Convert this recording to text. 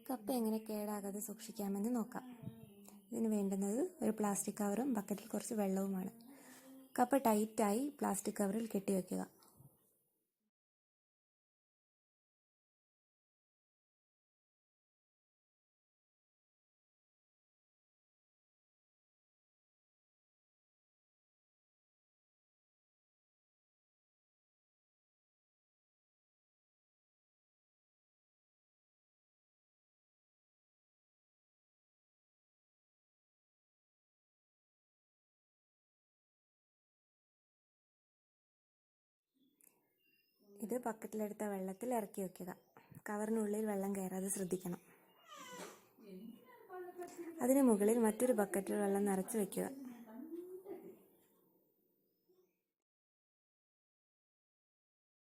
കപ്പ എങ്ങനെ കേടാകാതെ സൂക്ഷിക്കാമെന്ന് നോക്കാം. ഇതിന് വേണ്ടുന്നത് ഒരു പ്ലാസ്റ്റിക് കവറും ബക്കറ്റിൽ കുറച്ച് വെള്ളവുമാണ്. കപ്പ ടൈറ്റായി പ്ലാസ്റ്റിക് കവറിൽ കെട്ടിവെക്കുക. ഇത് ബക്കറ്റിലെടുത്ത വെള്ളത്തിൽ ഇറക്കി വയ്ക്കുക. കവറിനുള്ളിൽ വെള്ളം കയറാതെ ശ്രദ്ധിക്കണം. അതിന് മുകളിൽ മറ്റൊരു ബക്കറ്റിൽ വെള്ളം നിറച്ച് വയ്ക്കുക.